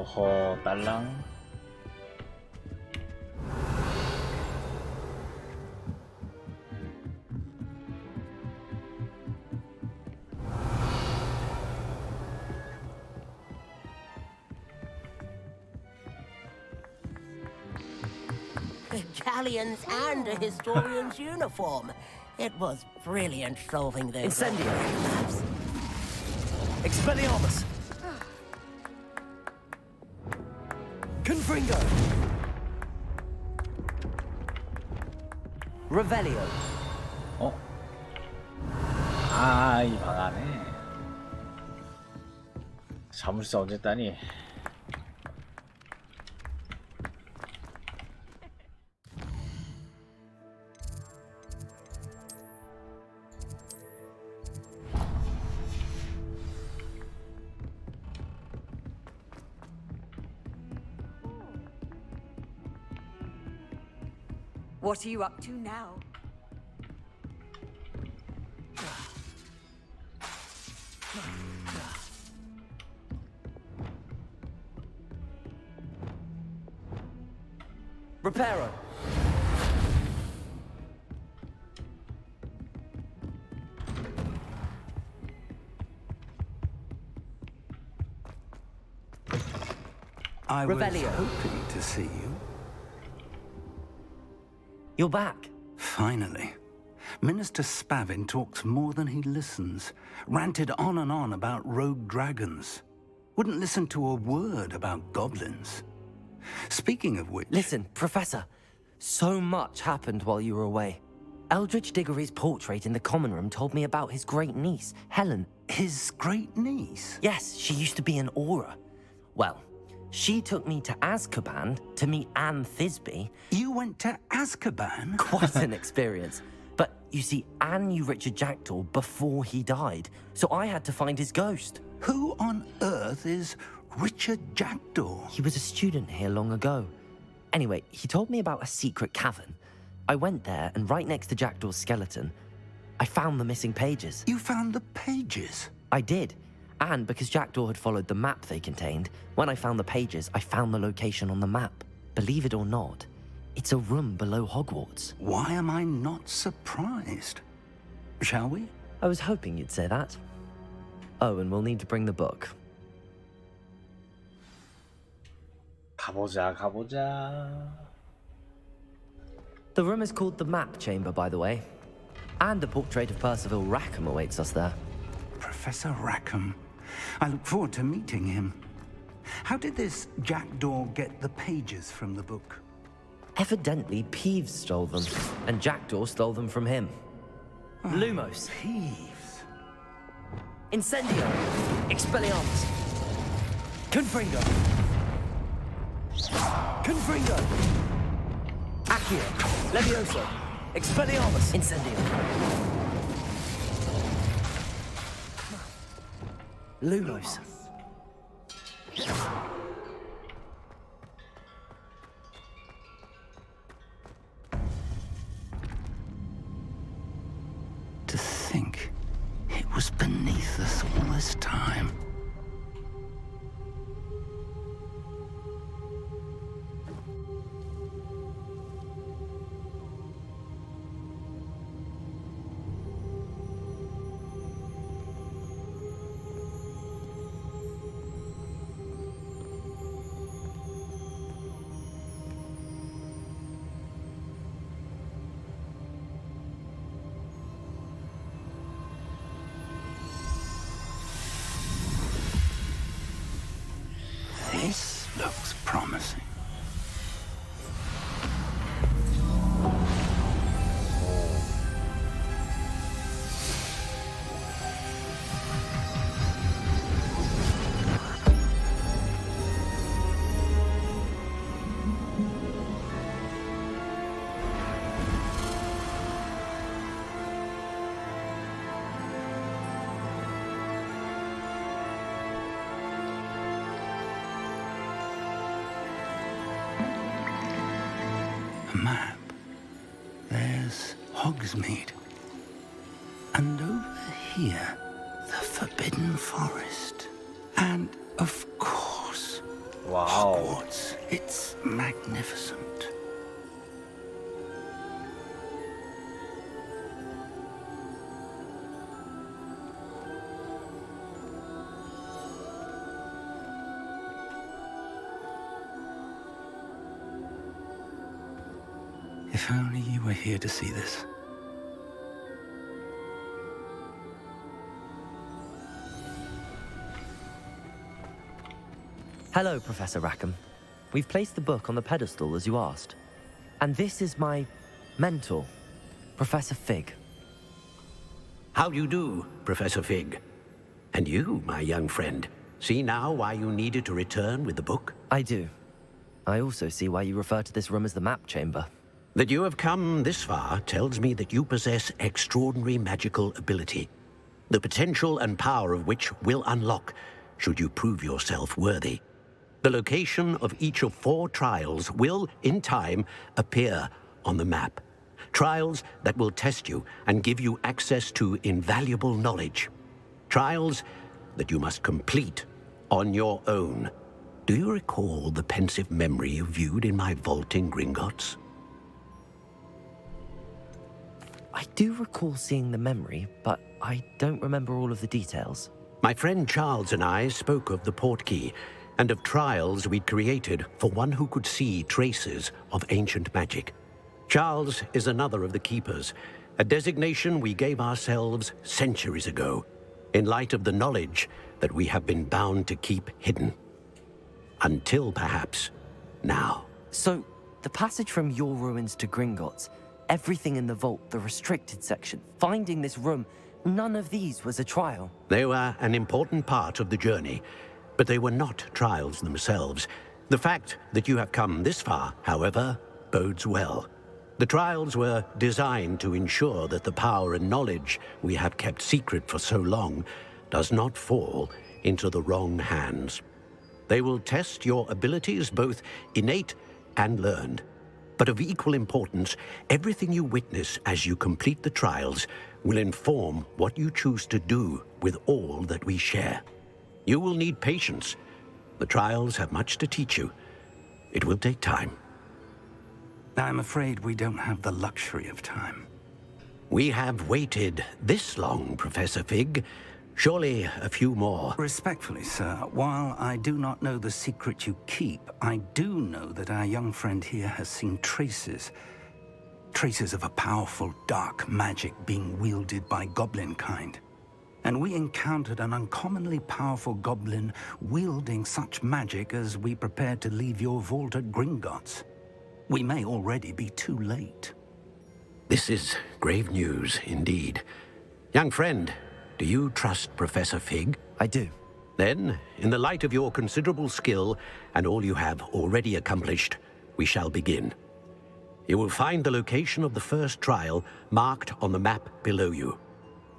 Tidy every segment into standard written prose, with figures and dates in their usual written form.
어허, 딸랑. Galleons and a historian's uniform. It was brilliant solving those. Incendio. Expelliarmus. Confringo. Revelio. 어? 아, 이 방 안에 자물쇠 언제 따니? What are you up to now? Reparo. I was Revelio. hoping to see you. You're back. Finally. Minister Spavin talks more than he listens. Ranted on and on about rogue dragons. Wouldn't listen to a word about goblins. Speaking of which... Listen, Professor. So much happened while you were away. Eldridge Diggory's portrait in the common room told me about his great niece, Helen. His great niece? Yes, she used to be an Auror. Well, she took me to Azkaban to meet Anne Thisbe. You went to Azkaban? Quite an experience. But you see, Anne knew Richard Jackdaw before he died, so I had to find his ghost. Who on earth is Richard Jackdaw? He was a student here long ago. Anyway, he told me about a secret cavern. I went there, and right next to Jackdaw's skeleton, I found the missing pages. You found the pages? I did. And because Jackdaw had followed the map they contained, when I found the pages, I found the location on the map. Believe it or not, it's a room below Hogwarts. Why am I not surprised? Shall we? I was hoping you'd say that. Oh, and we'll need to bring the book. 가보자, 가보자. The room is called the Map Chamber, by the way. And a portrait of Percival Rackham awaits us there. Professor Rackham. I look forward to meeting him. How did this Jackdaw get the pages from the book? Evidently, Peeves stole them, and Jackdaw stole them from him. Lumos. Peeves. Incendio. Expelliarmus. Confringo. Confringo. Accio. Levioso. Expelliarmus. Incendio. Lumos. To think it was beneath us all this time. This looks promising. A map. There's Hogsmeade. And over here, the Forbidden Forest. And, of course, 와, If only you were here to see this. Hello, Professor Rackham. We've placed the book on the pedestal as you asked. And this is my mentor, Professor Fig. How do you do, Professor Fig? And you, my young friend, see now why you needed to return with the book? I do. I also see why you refer to this room as the map chamber. That you have come this far tells me that you possess extraordinary magical ability, the potential and power of which will unlock should you prove yourself worthy. The location of each of 4 trials will, in time, appear on the map. Trials that will test you and give you access to invaluable knowledge. Trials that you must complete on your own. Do you recall the pensive memory you viewed in my vault in Gringotts? I do recall seeing the memory, but I don't remember all of the details. My friend Charles and I spoke of the portkey and of trials we'd created for one who could see traces of ancient magic. Charles is another of the keepers, a designation we gave ourselves centuries ago, in light of the knowledge that we have been bound to keep hidden. Until perhaps now. So, the passage from your ruins to Gringotts, everything in the vault, the restricted section, finding this room, none of these was a trial. They were an important part of the journey, but they were not trials themselves. The fact that you have come this far, however, bodes well. The trials were designed to ensure that the power and knowledge we have kept secret for so long does not fall into the wrong hands. They will test your abilities, both innate and learned. But of equal importance, everything you witness as you complete the trials will inform what you choose to do with all that we share. You will need patience. The trials have much to teach you. It will take time. I'm afraid we don't have the luxury of time. We have waited this long, Professor Fig. Surely a few more. Respectfully, sir, while I do not know the secret you keep, I do know that our young friend here has seen traces of a powerful dark magic being wielded by goblin kind. And we encountered an uncommonly powerful goblin wielding such magic as we prepared to leave your vault at Gringotts. We may already be too late. This is grave news indeed. Young friend, do you trust Professor Fig? I do. Then, in the light of your considerable skill and all you have already accomplished, we shall begin. You will find the location of the first trial marked on the map below you.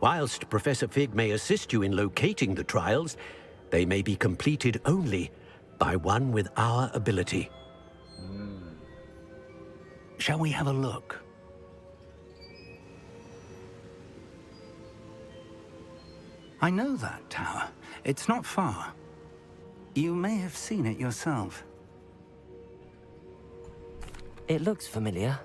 Whilst Professor Fig may assist you in locating the trials, they may be completed only by one with our ability. Shall we have a look? I know that tower. It's not far. You may have seen it yourself. It looks familiar.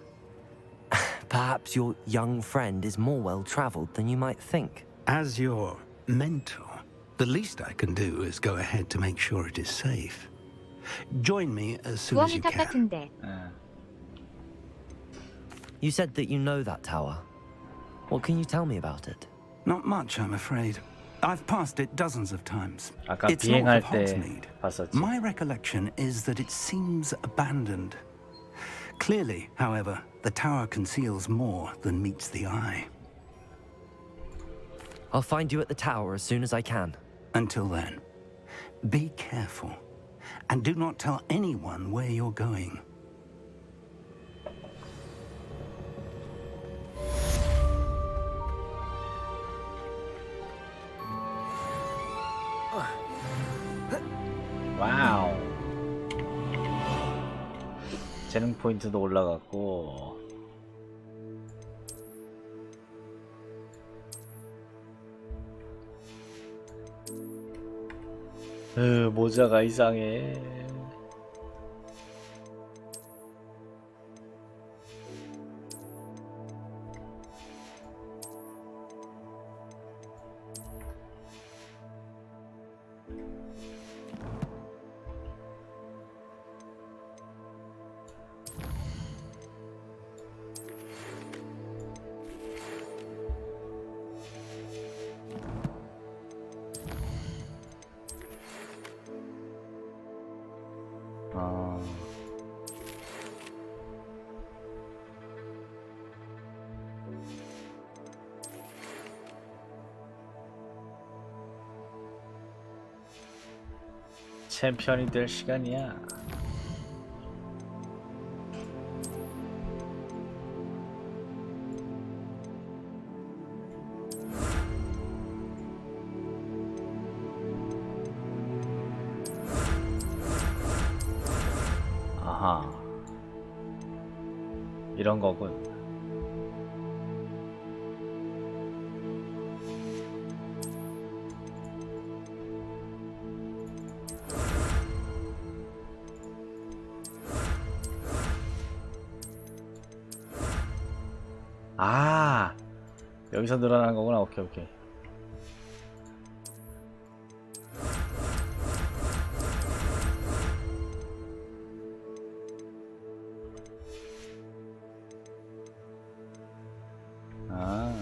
Perhaps your young friend is more well-traveled than you might think. As your mentor, the least I can do is go ahead to make sure it is safe. Join me as soon as you 주황의탑 can. 같은데. You said that you know that tower. What can you tell me about it? Not much, I'm afraid. I've passed it dozens of times. 아까 It's north 비행할 of 때 Hogsmeade. 봤었지. My recollection is that it seems abandoned. Clearly, however, the tower conceals more than meets the eye. I'll find you at the tower as soon as I can. Until then, be careful, and do not tell anyone where you're going. 와우. 재능 포인트도 올라갔고. 모자가 이상해. 아. 챔피언이 될 시간이야. 아하. 이런 거군. 아, 여기서 늘어나는 거구나. 오케이, 오케이. 아.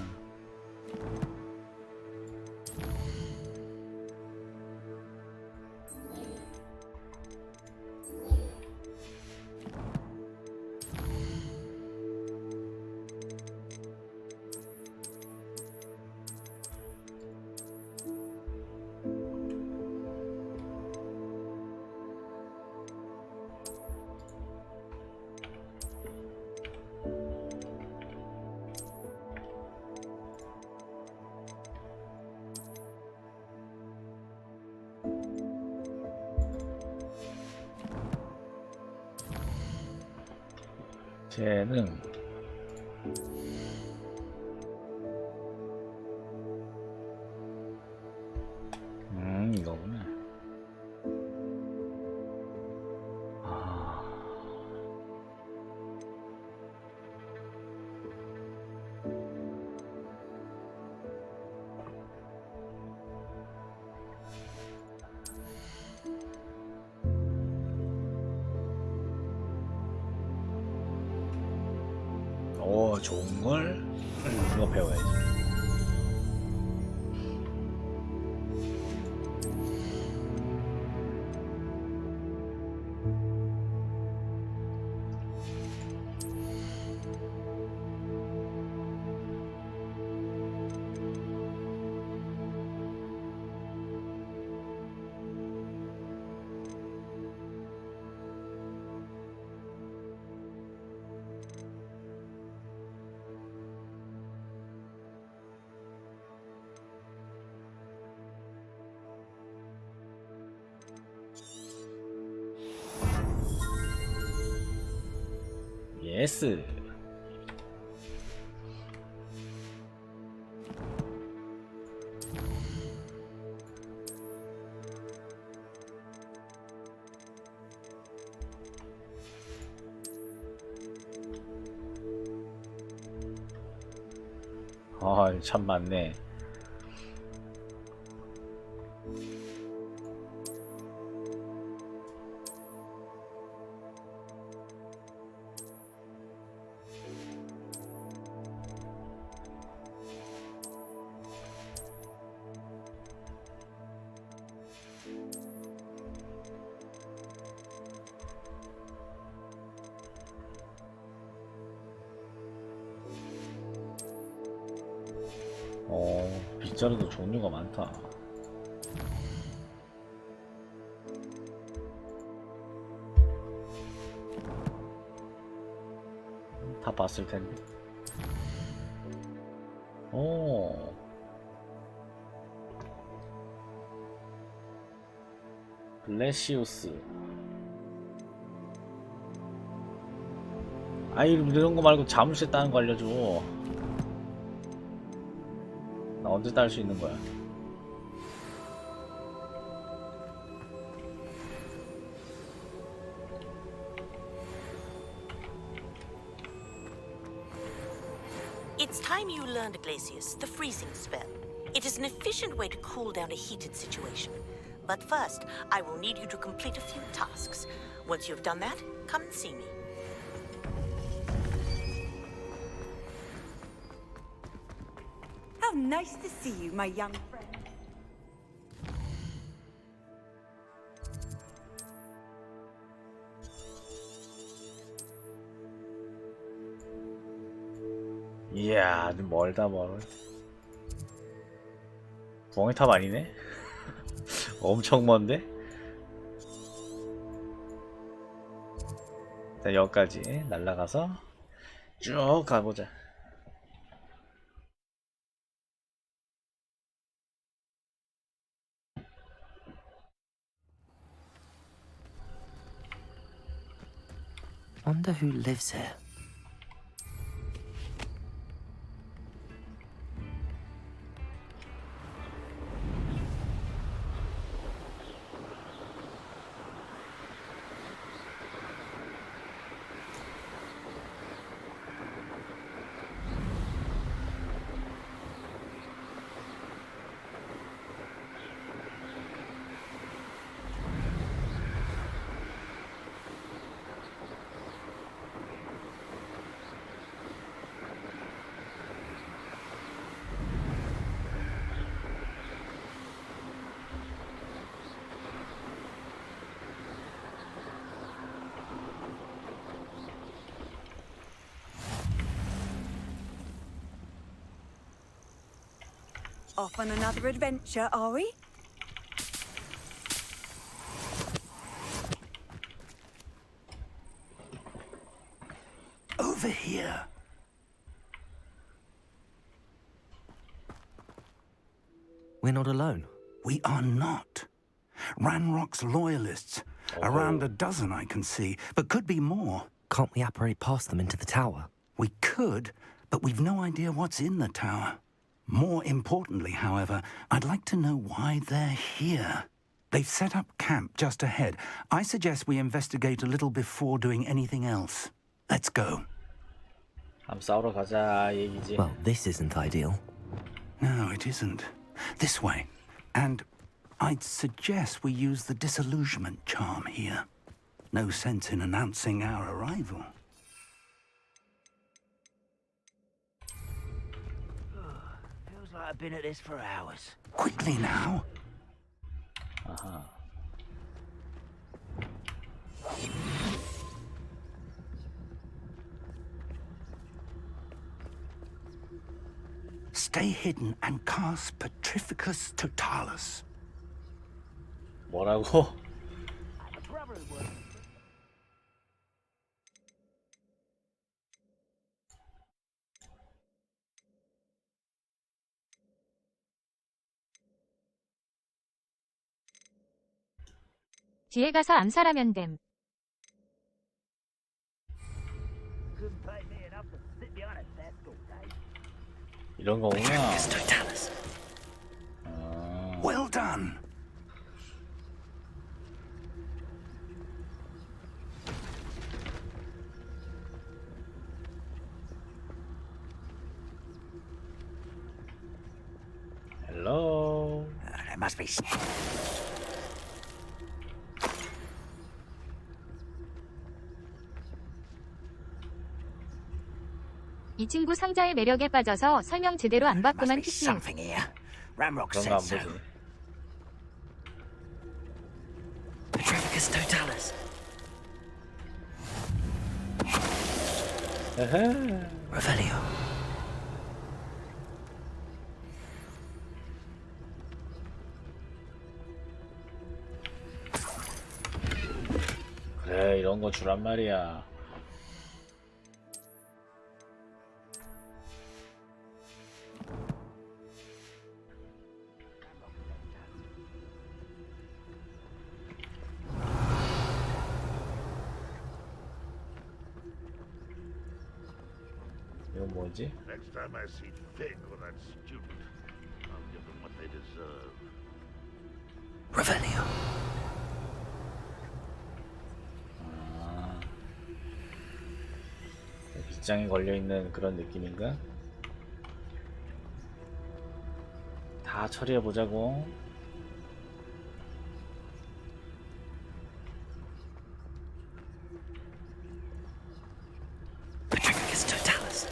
쟤는 이거구나. 아. 오, 좋은 걸 이거 배워야지. 예스. 아, 참 많네. 빗자루도 종류가 많다. 다 봤을 텐데. 오. 블레시우스. 아이, 이런 거 말고 자물쇠 따는 거 알려줘. 나 언제 딸 수 있는 거야? It's time you learned, Glacius, the freezing spell. It is an efficient way to cool down a heated situation. But first, I will need you to complete a few tasks. Once you've done that, come and see me. How nice to see you, my young friend. 이야, 좀 멀다 멀어. 멍이탑 아니네? 엄청 먼데? 자, 여기까지 날아가서 쭉 가보자. Wonder who lives here. Off on another adventure, are we? Over here. We're not alone. We are not. Ranrock's loyalists. Around a dozen I can see, but could be more. Can't we apparate past them into the tower? We could, but we've no idea what's in the tower. More importantly, however, I'd like to know why they're here. They've set up camp just ahead. I suggest we investigate a little before doing anything else. Let's go. 한번 싸우러 가자 얘기지. Well, this isn't ideal. No, it isn't. This way. And I'd suggest we use the disillusionment charm here. No sense in announcing our arrival. Feels like I've been at this for hours. Quickly now. Stay hidden and cast Petrificus Totalis. 뭐라고? Brother who works. 뒤에 가서 암살하면 됨. Couldn't pay me enough to sit behind a desk all day. 이런 거구나. Totalis. Well done. 헬로. There must be. 이 친구 상자의 매력에 빠져서 설명 제대로 안 Must 받고만 be 피스. something here. Ramrock 그런 said 거안 so. 보지. Petrificus Totalis. 에헤. Revelio. 그래, 이런 거 주란 말이야. 이건 뭐지? Next time I see Fig or that student, I'll give them what they deserve. Revelio. 빗장에 걸려있는 그런 느낌인가? 다 처리해보자고. Petrificus Totalis.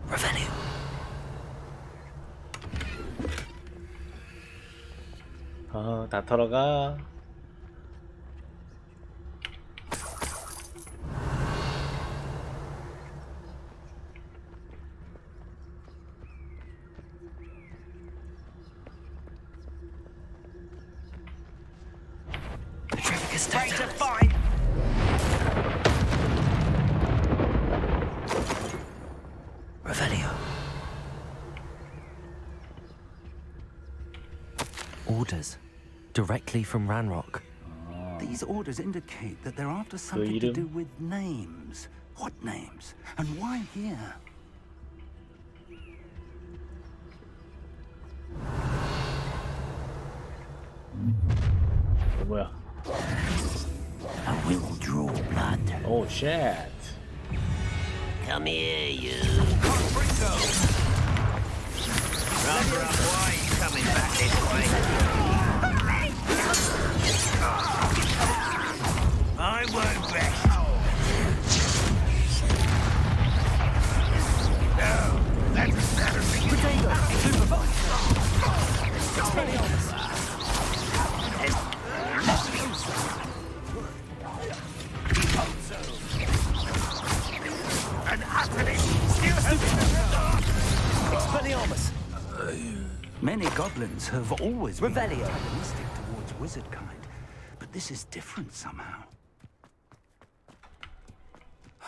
Revelio. 다 털어가. Afraid to fight. Revelio. Orders. Directly from Ranrock. These orders indicate that they're after something to do with names. What names? And why here? 뭐야? I will draw blood. Oh shit. Come here, you. Rather up, why are you coming back this way? I won't rest. No, that's better. Potato, supervise. An happening. Expelliarmus. Many goblins have always been Revelio. antagonistic towards wizard kind, but this is different somehow.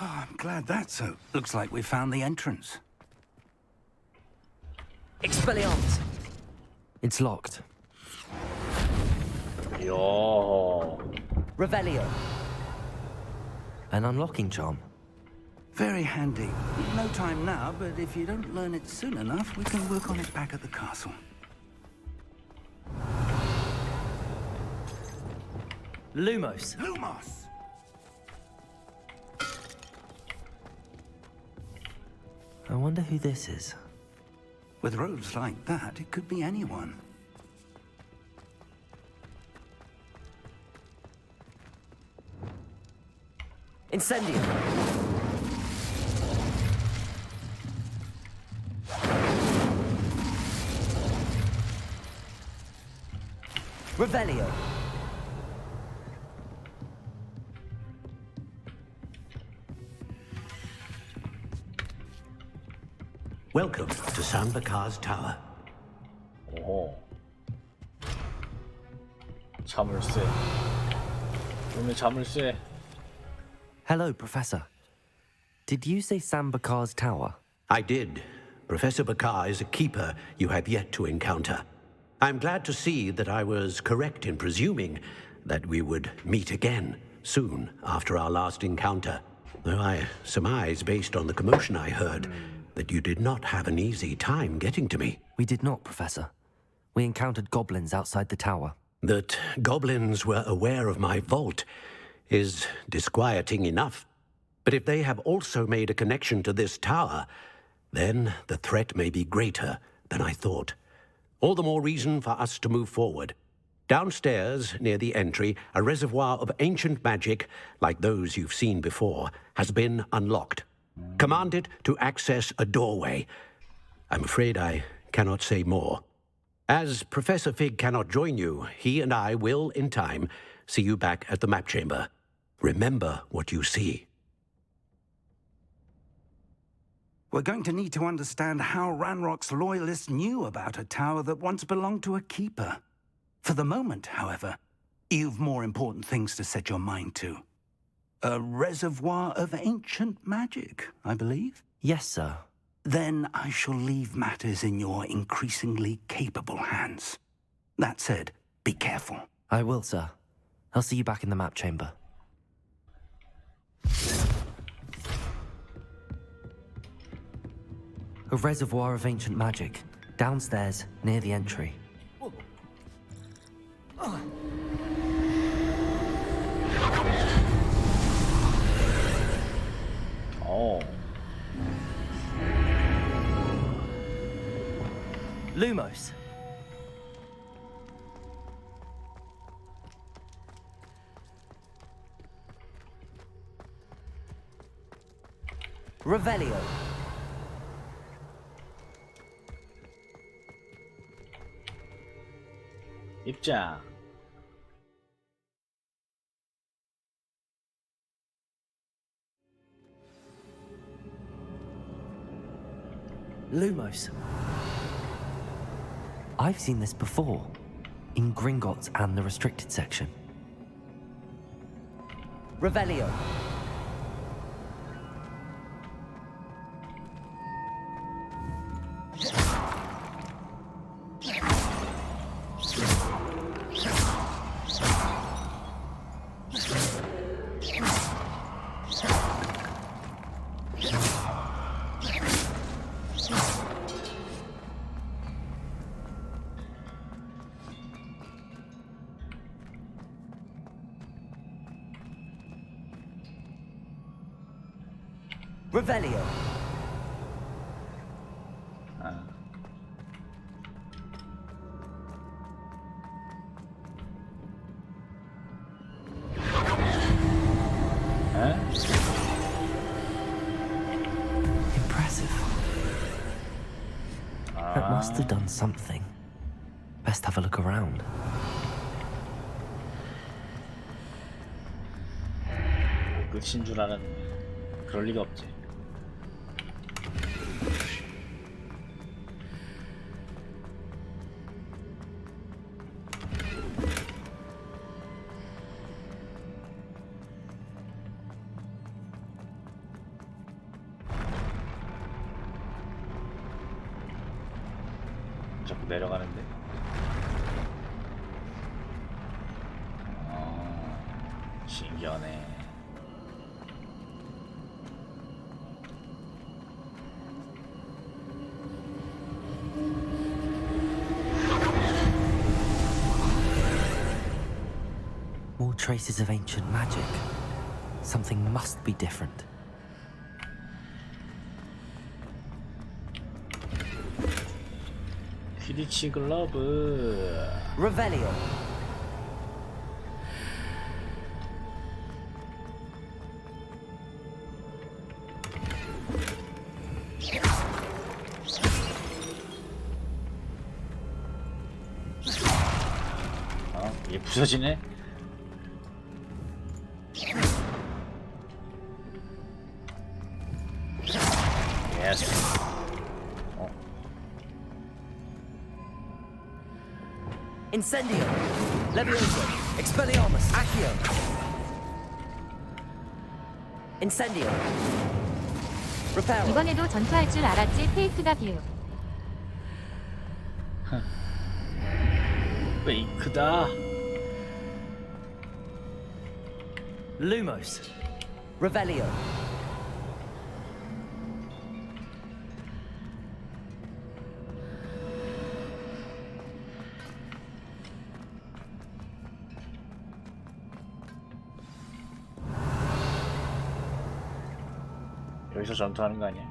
Oh, I'm glad that's so. Looks like we found the entrance. Expelliarmus. It's locked. Yo. Revelio. An unlocking charm. Very handy. No time now, but if you don't learn it soon enough, we can work on it back at the castle. Lumos. Lumos! I wonder who this is. With robes like that, it could be anyone. Incendium. Revelio. Welcome to ㅎㅍㅍㅍ's tower. 오호. 자물쇠. 오늘 자물쇠. Hello, Professor. Did you say Sambakar's tower? I did. Professor Bakar is a keeper you have yet to encounter. I'm glad to see that I was correct in presuming that we would meet again soon after our last encounter. Though I surmise, based on the commotion I heard, that you did not have an easy time getting to me. We did not, Professor. We encountered goblins outside the tower. That goblins were aware of my vault is disquieting enough. But if they have also made a connection to this tower, then the threat may be greater than I thought. All the more reason for us to move forward. Downstairs, near the entry, a reservoir of ancient magic, like those you've seen before, has been unlocked. Command it to access a doorway. I'm afraid I cannot say more. As Professor Fig cannot join you, he and I will, in time, see you back at the map chamber. Remember what you see. We're going to need to understand how Ranrock's loyalists knew about a tower that once belonged to a keeper. For the moment, however, you've more important things to set your mind to. A reservoir of ancient magic, I believe? Yes, sir. Then I shall leave matters in your increasingly capable hands. That said, be careful. I will, sir. I'll see you back in the map chamber. A reservoir of ancient magic, downstairs, near the entry. Oh. Lumos. Revelio. 입장. Lumos. I've seen this before, in Gringotts and the restricted section. Revelio. Revelio. 아. 에? Impressive. That 아. must have done something. Best have a look around. 끝인 줄 알았는데 그럴 리가 없지. 자꾸 내려가는데. 신기하네. More traces of ancient magic. Something must be different. 퀴디치 글러브. Revelio. 이게 부서지네? 예스. Incendio. Levioso. Expelliarmus. Accio. Incendio. Reparo. 이번에도 전투할 줄 알았지 페이크가 뷰. 페이크다. Lumos. Revelio. 여기서 전투하는 거 아니야?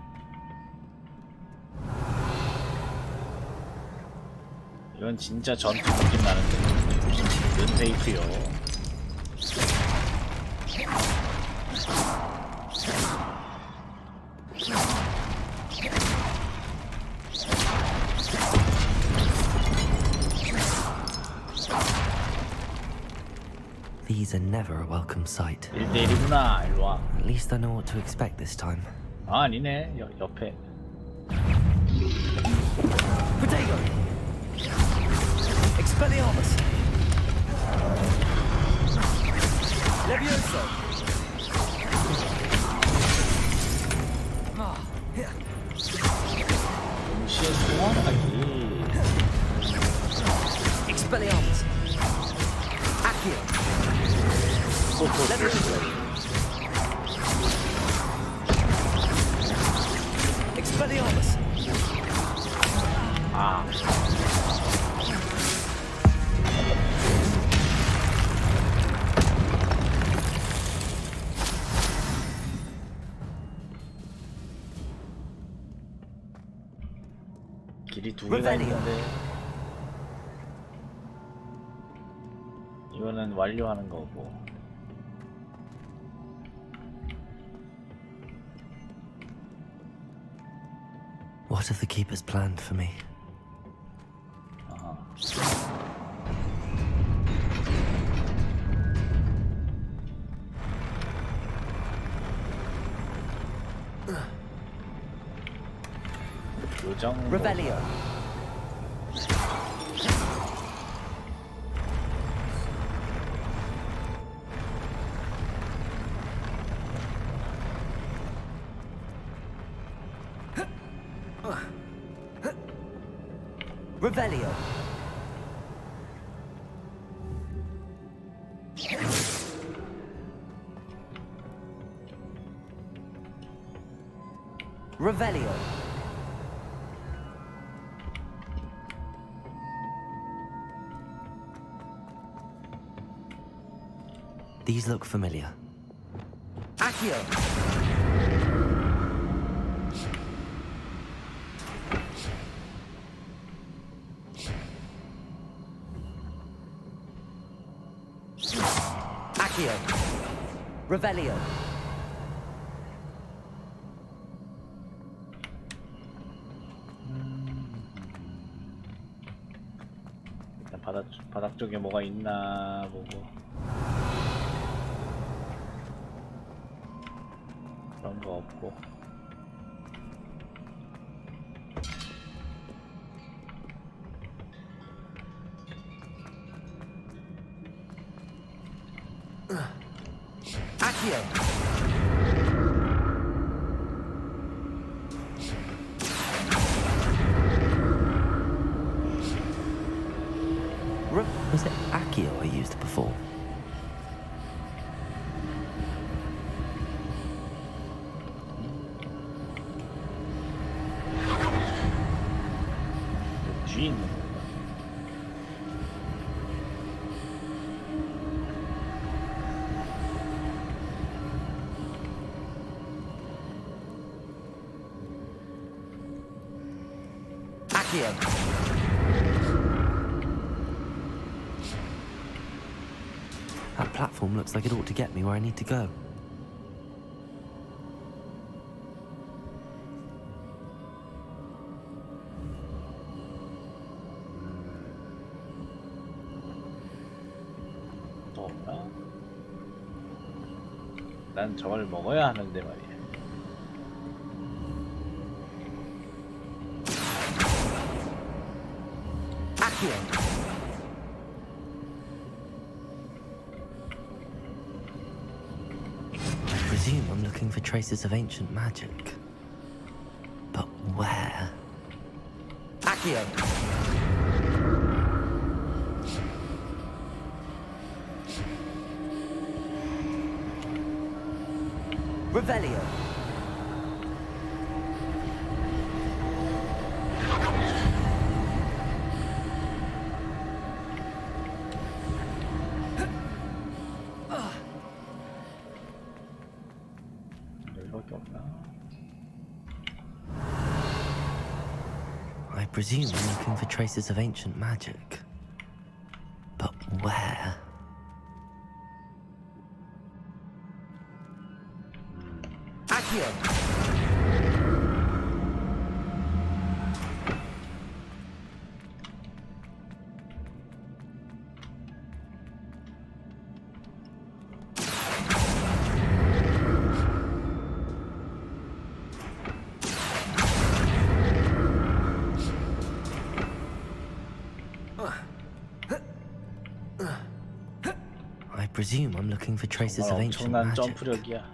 이건 진짜 전투 느낌 나는데. 이건 페이크요. These are never a welcome sight. 1대1이구나. 일로와. At least I know what to expect this time. 아, 아니네. 옆에. Protego! Expelliarmus! Levioso! 동시에 소환하기. Expelliarmus! Accio! Levioso! Expelliarmus! 아. 길이 두 개가 있는데 이거는 완료하는 거고. What have the keepers planned for me? 요정. Revelio. Revelio. Revelio. These look familiar. Accio. Accio. Revelio. 일단 바닥 쪽에 뭐가 있나 보고. 그런 거 없고. Accio. Was it Accio I used before? 뒤에 있는 건가? Accio. That platform looks like it ought to get me where I need to go. 또 없나? 난 저걸 먹어야 하는데 말이야. Accio. I presume I'm looking for traces of ancient magic. But where? Accio. Revelio. 여기밖에 없나? I presume I'm looking for traces of ancient magic. But where? Accio. I presume I'm looking for traces of 정말 ancient 엄청난 magic. 점프력이야.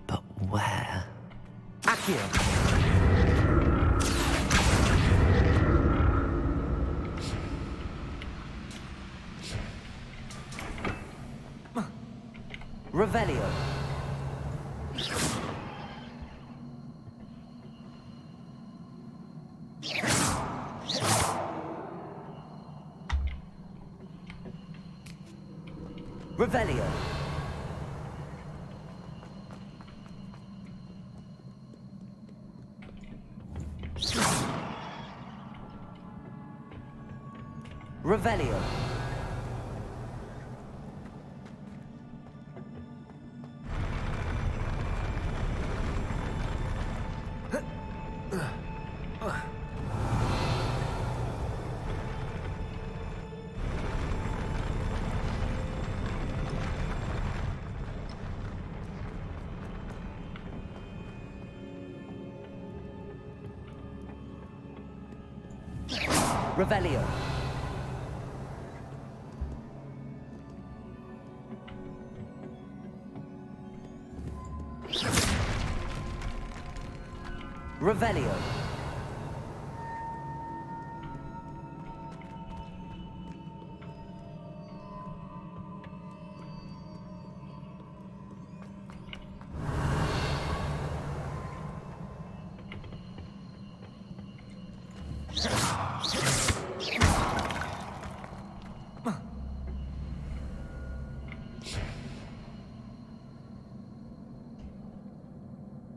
But where? Accio. Revelio. Revelio. Revelio. Revelio. Revelio.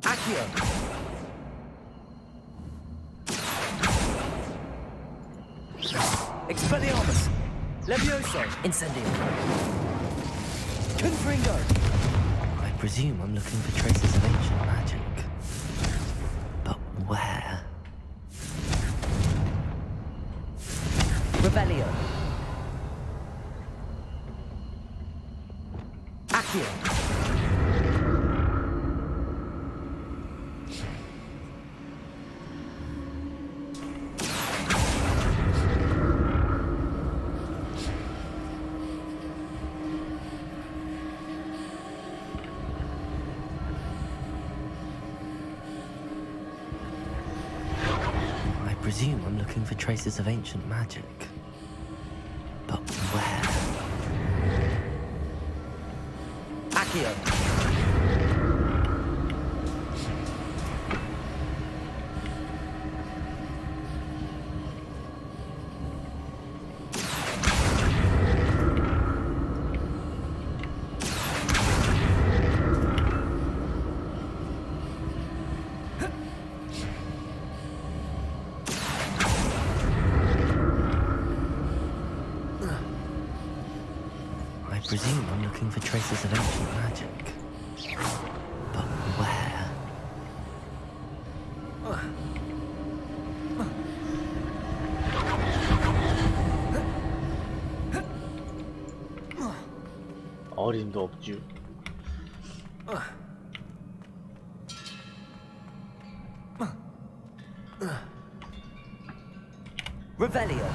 Accio. Expelliarmus. Levioso. Incendio. Confringo. I presume I'm looking for traces of ancient magic. But where? Revelio. Accio. I presume I'm looking for traces of ancient magic. But where? Accio. I presume I'm looking for traces of ancient magic. But where? 어림도 없쥬. Revelio.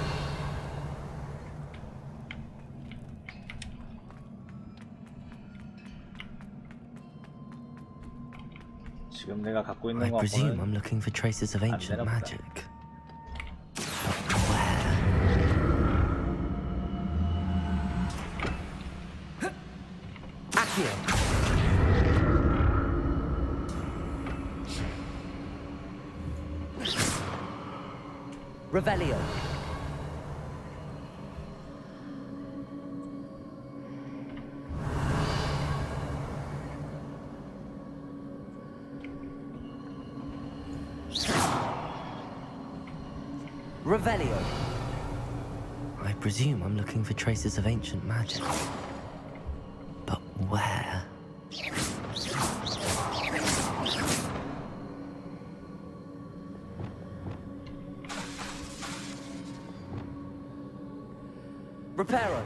지금 내가 갖고 있는 I 거 presume 보면 I'm looking for traces of ancient 되나 보다. magic. But where? Accio. Revelio. Revelio. I presume I'm looking for traces of ancient magic. But where? Reparo.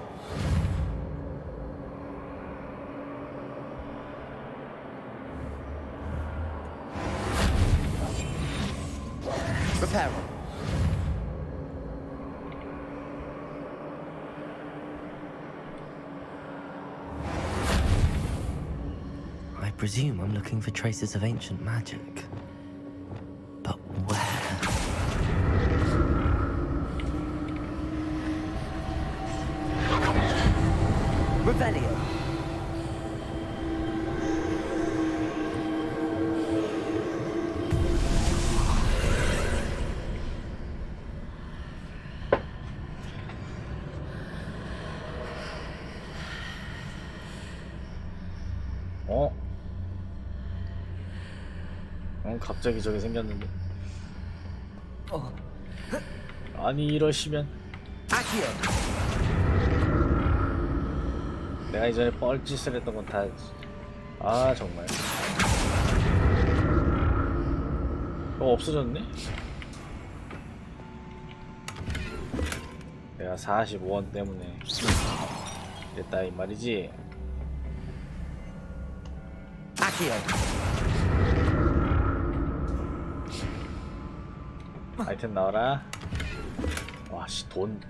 Reparo. I presume I'm looking for traces of ancient magic. But where? Revelio. 어? 갑자기 저게 생겼는데. 아니 이러시면 Accio. 내가 이전에 뻘짓을 했던 건 다. 아 정말. 없어졌네? 내가 45원 때문에 됐다 이 말이지. Accio. 아이템 나와라. 와씨 돈.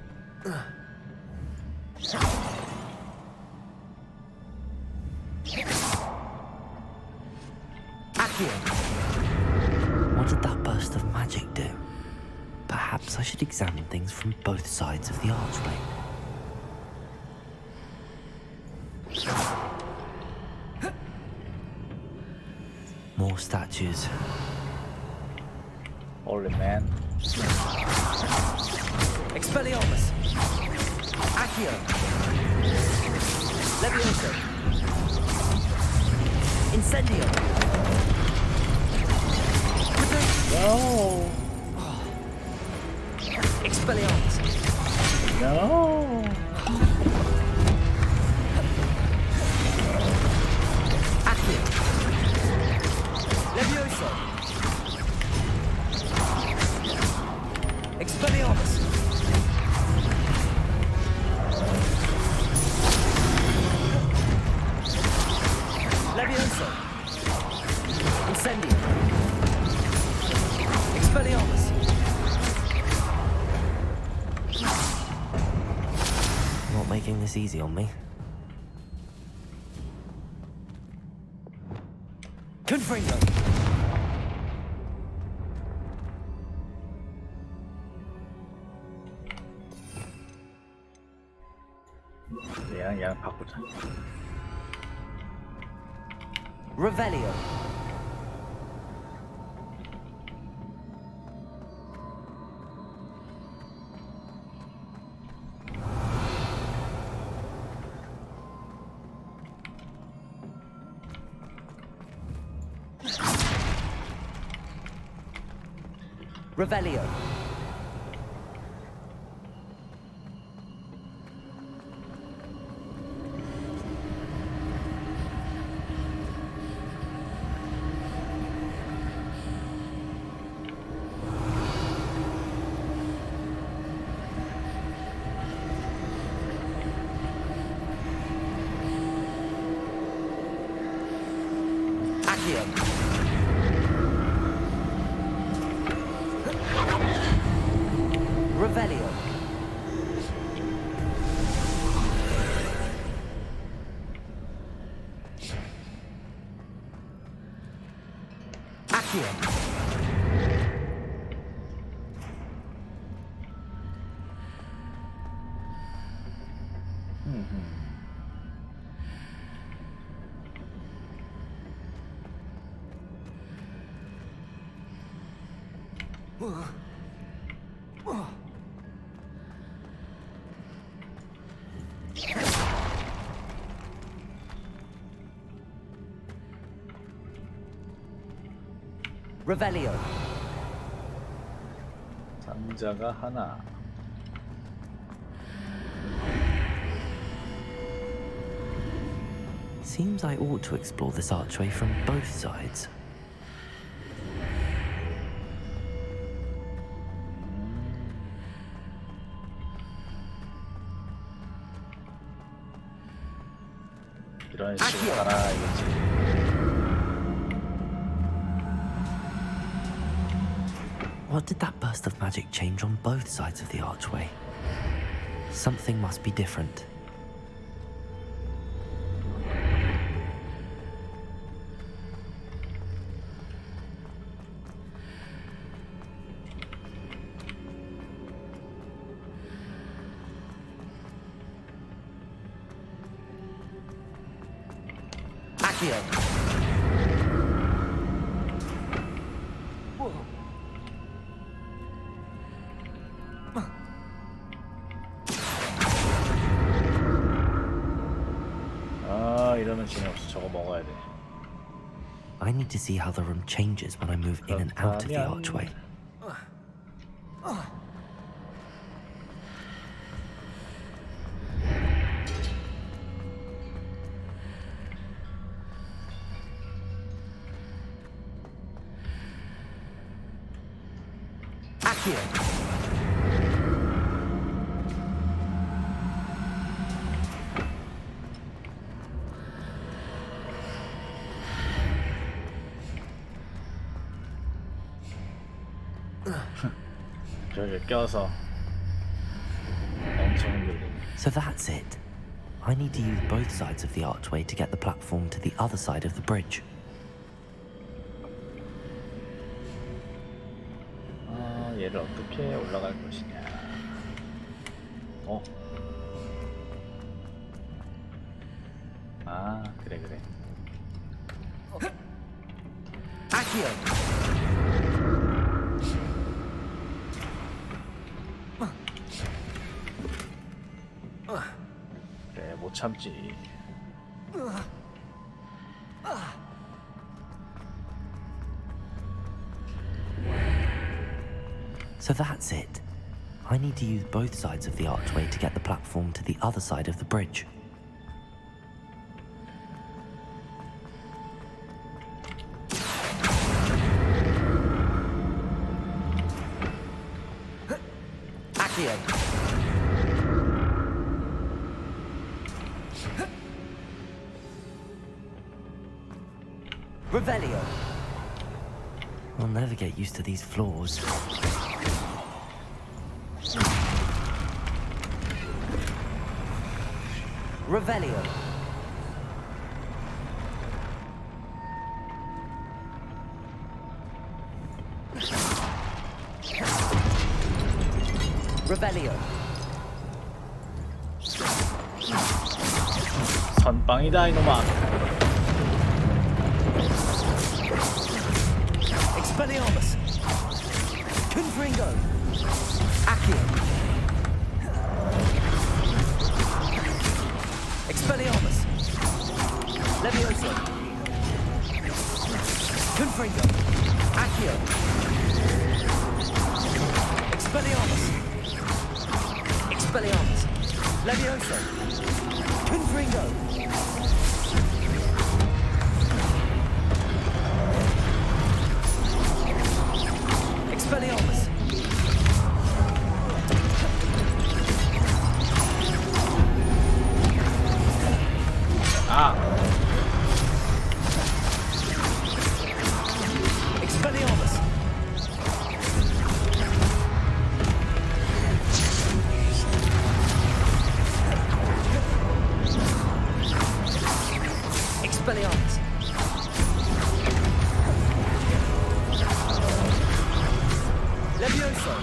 Accio. What did that burst of magic do? Perhaps I should examine things from both sides of the archway. More statues. Holy man. Expelliarmus. Accio. Levioso. Incendio. No. Expelliarmus. No. Accio. Levioso. Expelliarmus. Levioso. Incendio. Expelliarmus. Not making this easy on me. Confringo. 얘랑 바꾸자. Revelio. Revelio. Accio. Revelio. Accio. Revelio. 상자가 하나. Seems I ought to explore this archway from both sides. 이런 식으로 가라 이거지. What did that burst of magic change on both sides of the archway? Something must be different. Accio. 이러면 재미없어. 저거 먹어야 돼. I need to see how the room changes when I move in and out of the archway. Accio. 저기 껴서 엄청 흔들리네. So that's it. I need to use both sides of the archway to get the platform to the other side of the bridge. 얘를 어떻게 올라갈 것이냐. 그래. Accio. 참지. So that's it. I need to use both sides of the archway to get the platform to the other side of the bridge. Accio. Revelio. I'll never get used to these floors. Revelio. Revelio. 선빵이다 이놈아. Expelliarmus. Confringo. Accio. Expelliarmus. Levioso. Confringo. Accio. Expelliarmus. Expelliarmus. Levioso. Confringo. Expelliarmus. 아. Expelliarmus. Expelliarmus. Levioso.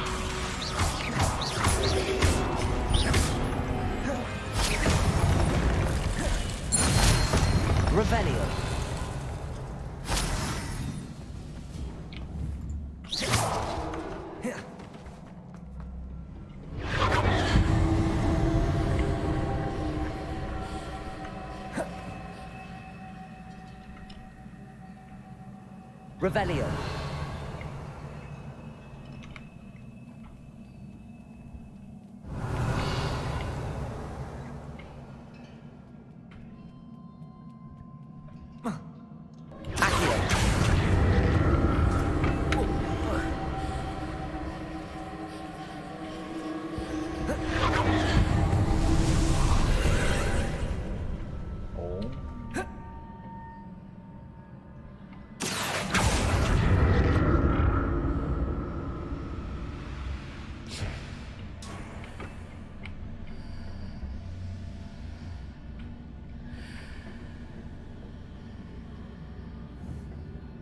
Revelio. Revelio.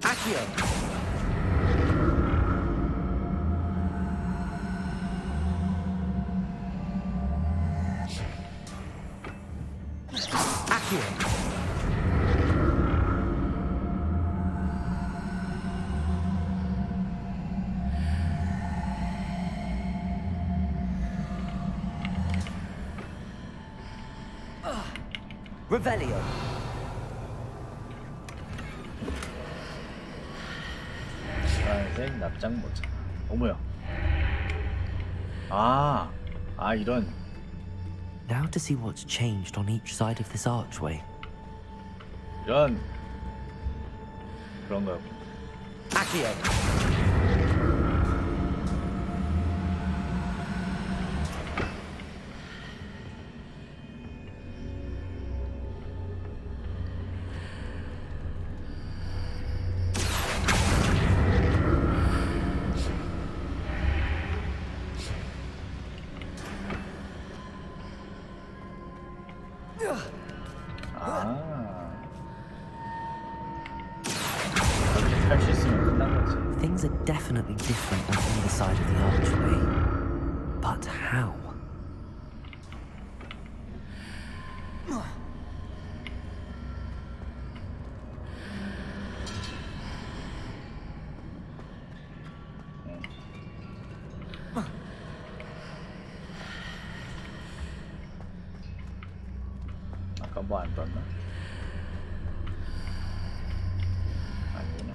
Accio. Accio. Revelio. 파란색 납작 모자. 어머야. 아 이런. Now to see what's changed on each side of this archway. 이런 그런 거요. Accio. 이렇게 탈 수 있으면 끝난 거지. Things are definitely different on either side of the archway. But how? 뭐 안 떴나? 아니구나.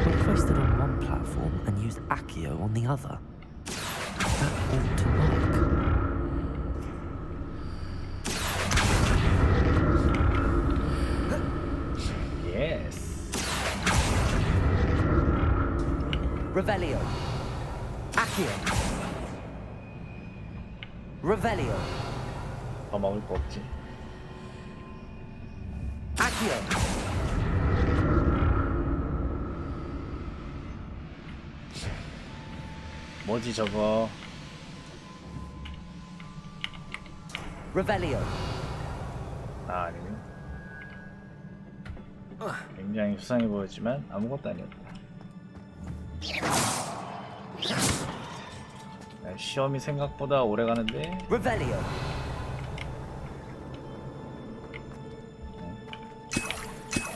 What if I stood on one platform and used Accio on the other? That ought to work. Yes. Revelio. Accio. Revelio. 더 먹을 거 없지. Accio. 뭐지 저거? Revelio. 아 아니네. 굉장히 수상해 보였지만 아무것도 아니었다. 시험이 생각보다 오래 가는데. Revelio.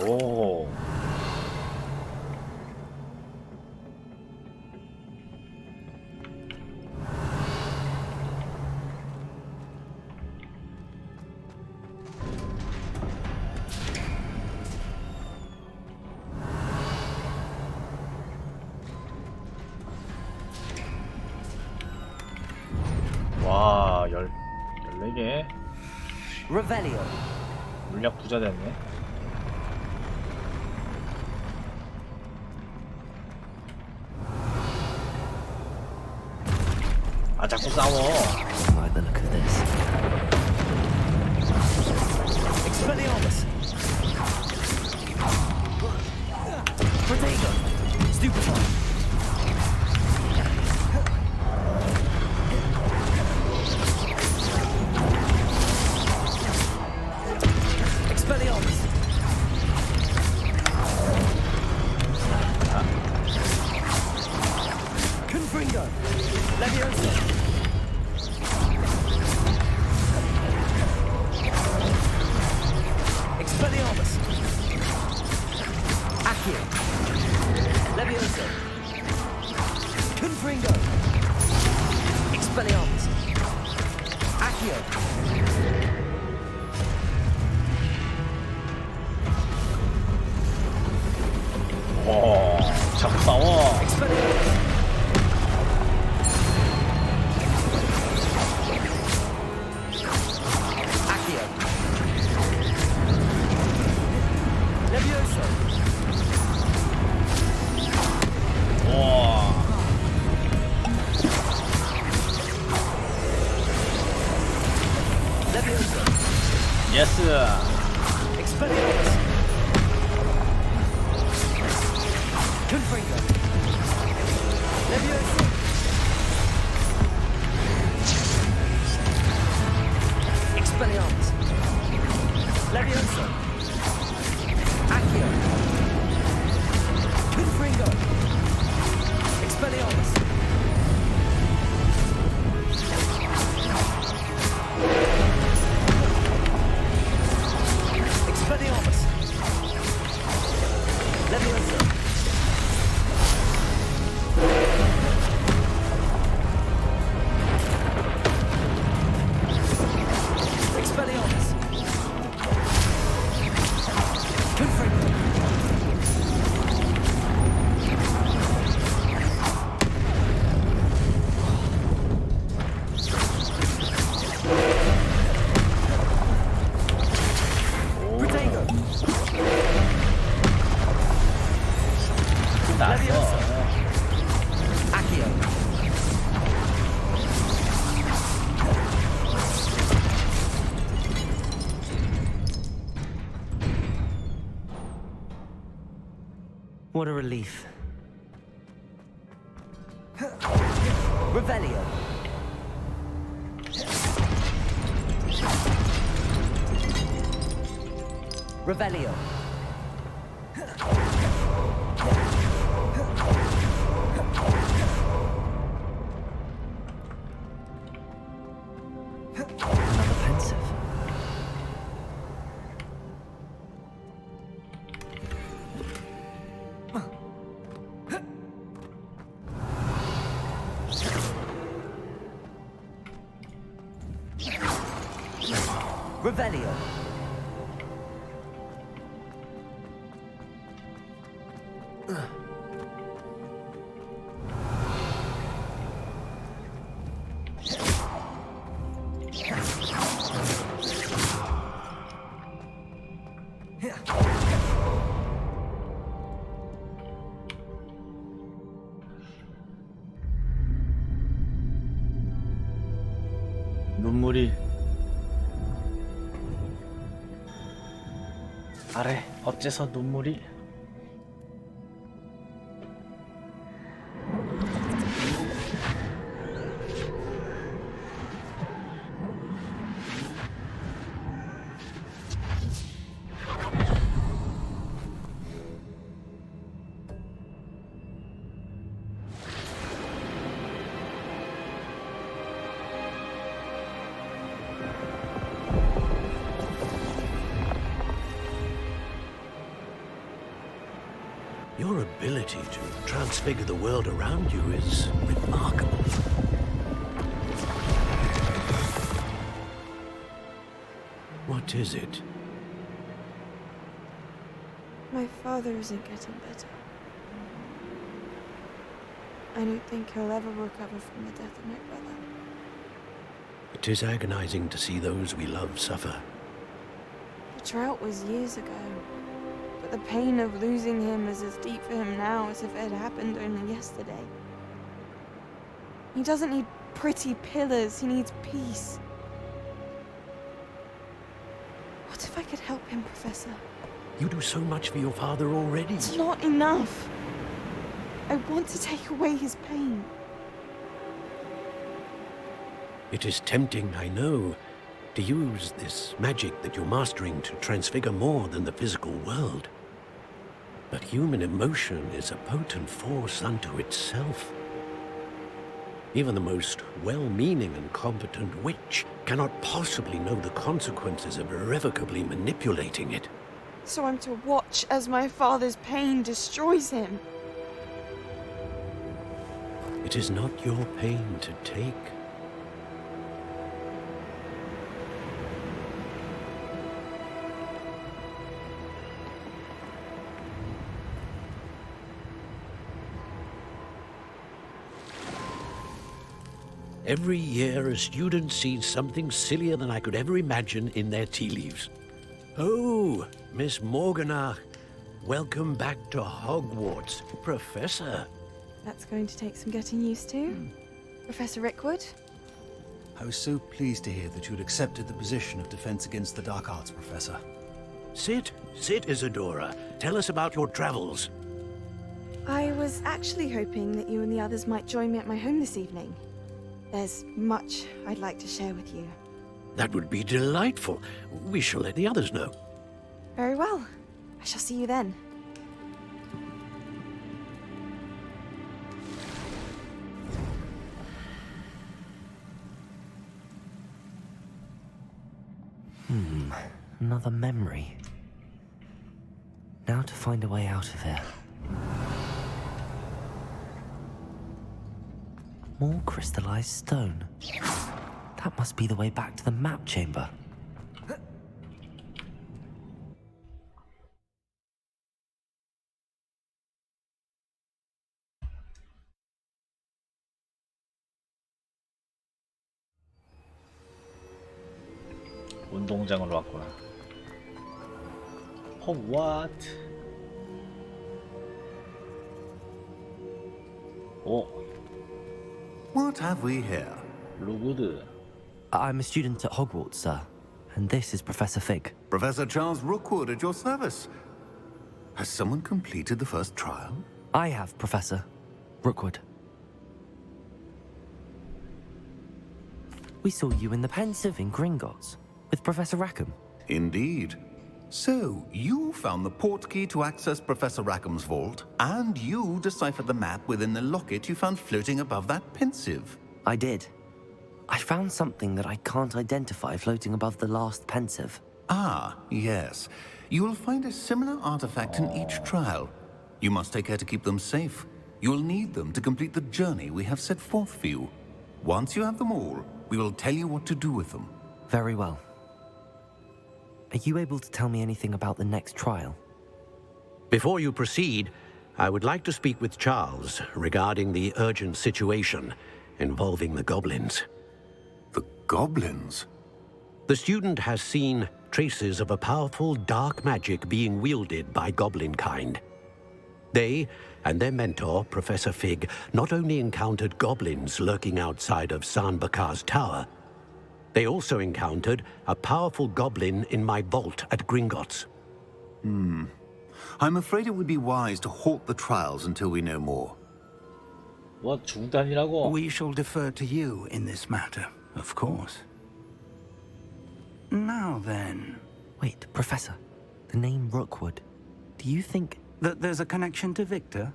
오. 와, 14개. Revelio. 물약 부자 됐네. 아, 자꾸 싸워. Like the look of this. Expelliarmus. Protego. Stupefy. Expelliarmus. Confringo. Leviosa. Expelliarmus. Accio. Leviosa. Confringo. Expelliarmus. Accio. 오, 자꾸 싸워. Expelliarmus. Accio. Leviosa. 와. Leviosa. 예스. Expelliarmus. Confringo. Leviosa. Expelliarmus. Leviosa. Accio. Confringo. Expelliarmus. Expelliarmus. Leviosa. Expelliarmus. Confringo. Protego. Leviosa. Accio. What a relief. Revelio. Revelio. Another pensive. Revelio. 눈물이 아래 어째서 눈물이 Your ability to transfigure the world around you is remarkable. What is it? My father isn't getting better. I don't think he'll ever recover from the death of my brother. It is agonizing to see those we love suffer. The drought was years ago, but the pain of losing him is as deep for him now as if it had happened only yesterday. He doesn't need pretty pillars, he needs peace. What if I could help him, Professor? You do so much for your father already. It's not enough. I want to take away his pain. It is tempting, I know, to use this magic that you're mastering to transfigure more than the physical world. But human emotion is a potent force unto itself. Even the most well-meaning and competent witch cannot possibly know the consequences of irrevocably manipulating it. So I'm to watch as my father's pain destroys him. It is not your pain to take. Every year, a student sees something sillier than I could ever imagine in their tea leaves. Oh, Miss Morganach, welcome back to Hogwarts, Professor. That's going to take some getting used to. Professor Rickwood? I was so pleased to hear that you had accepted the position of Defense Against the Dark Arts, Professor. Sit, Isadora. Tell us about your travels. I was actually hoping that you and the others might join me at my home this evening. There's much I'd like to share with you. That would be delightful. We shall let the others know. Very well. I shall see you then. Another memory. Now to find a way out of here. More crystallized stone. That must be the way back to the map chamber. 운동장으로 왔구나. 호그와트. 오, What have we here? 루구드. I'm a student at Hogwarts, sir. And this is Professor Fig. Professor Charles Rookwood at your service. Has someone completed the first trial? I have, Professor Rookwood. We saw you in the Pensive in Gringotts with Professor Rackham. Indeed. So, you found the portkey to access Professor Rackham's vault, and you deciphered the map within the locket you found floating above that Pensive. I did. I found something that I can't identify floating above the last Pensive. Ah, yes. You will find a similar artifact in each trial. You must take care to keep them safe. You will need them to complete the journey we have set forth for you. Once you have them all, we will tell you what to do with them. Very well. are you able to tell me anything about the next trial? Before you proceed, I would like to speak with Charles regarding the urgent situation involving the goblins. The goblins? The student has seen traces of a powerful dark magic being wielded by goblin kind. They and their mentor, Professor Fig, not only encountered goblins lurking outside of Sanbakar's tower, they also encountered a powerful goblin in my vault at Gringotts. I'm afraid it would be wise to halt the trials until we know more. 뭐 중단이라고? We shall defer to you in this matter, of course. Now then... Wait, Professor. The name Rookwood. Do you think... that there's a connection to Victor?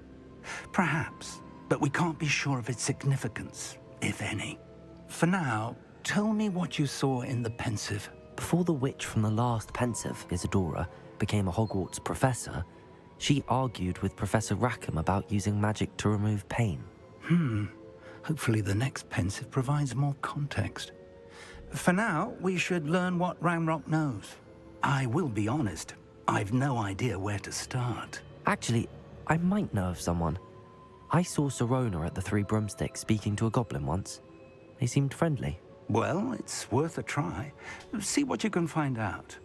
Perhaps, but we can't be sure of its significance, if any. For now, tell me what you saw in the pensive. Before the witch from the last pensive, Isadora, became a Hogwarts professor, she argued with Professor Rackham about using magic to remove pain. Hopefully the next pensive provides more context. For now, we should learn what Ranrock knows. I will be honest, I've no idea where to start. Actually, I might know of someone. I saw Sirona at the Three Broomsticks speaking to a goblin once. They seemed friendly. Well, it's worth a try. See what you can find out.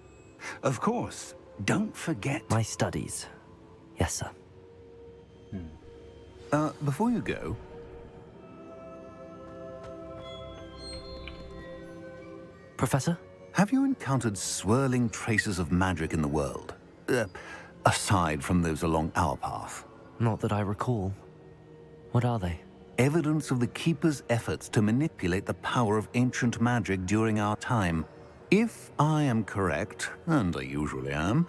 Of course, don't forget... My studies. Yes, sir. Before you go... Professor? Have you encountered swirling traces of magic in the world? Aside from those along our path? Not that I recall. What are they? Evidence of the Keeper's efforts to manipulate the power of ancient magic during our time. If I am correct, and I usually am,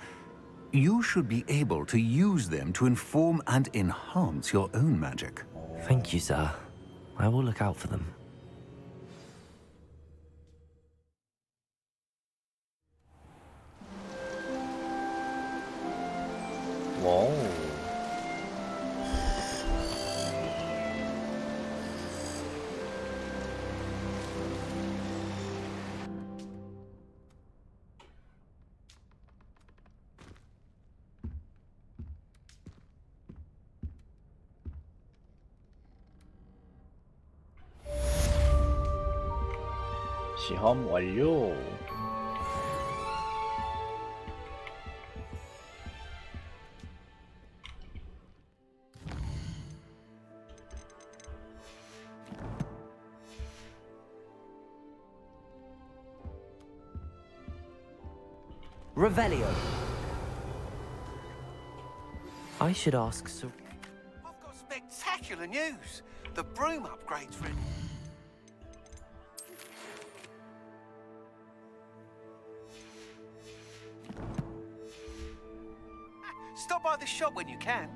you should be able to use them to inform and enhance your own magic. Thank you, sir. I will look out for them. 와우. 시험 완료. Revelio. I should ask Sir... I've got spectacular news. The broom upgrade's ready. Stop by the shop when you can.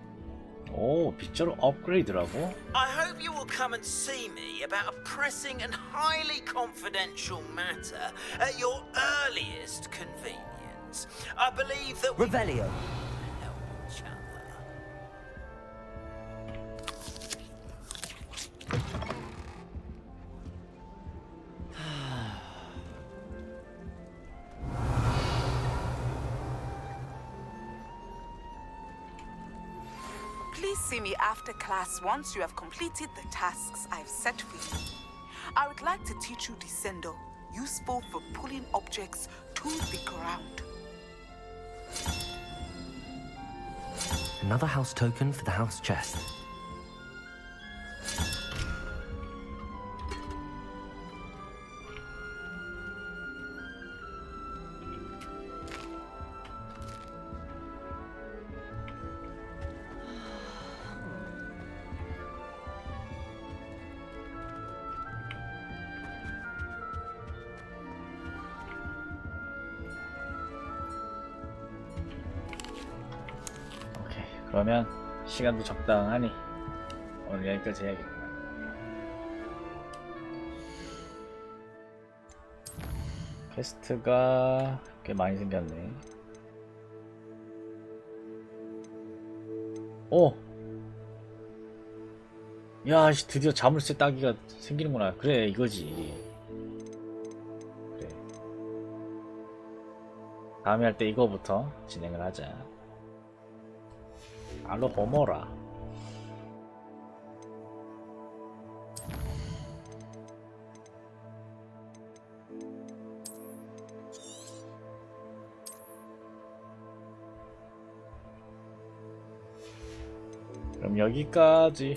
오, 빗자루 업그레이드라고? I hope you will come and see me about a pressing and highly confidential matter at your earliest convenience. I believe that we Revelio. help each other. Please see me after class once you have completed the tasks I've set for you. I would like to teach you Descendo, useful for pulling objects to the ground. Another house token for the house chest. 그러면 시간도 적당하니 오늘 여기까지 해야겠구나. 퀘스트가 꽤 많이 생겼네. 오! 야, 드디어 자물쇠 따기가 생기는구나. 그래, 이거지. 그래. 다음에 할 때 이거부터 진행을 하자. 알로 호모라. 그럼 여기까지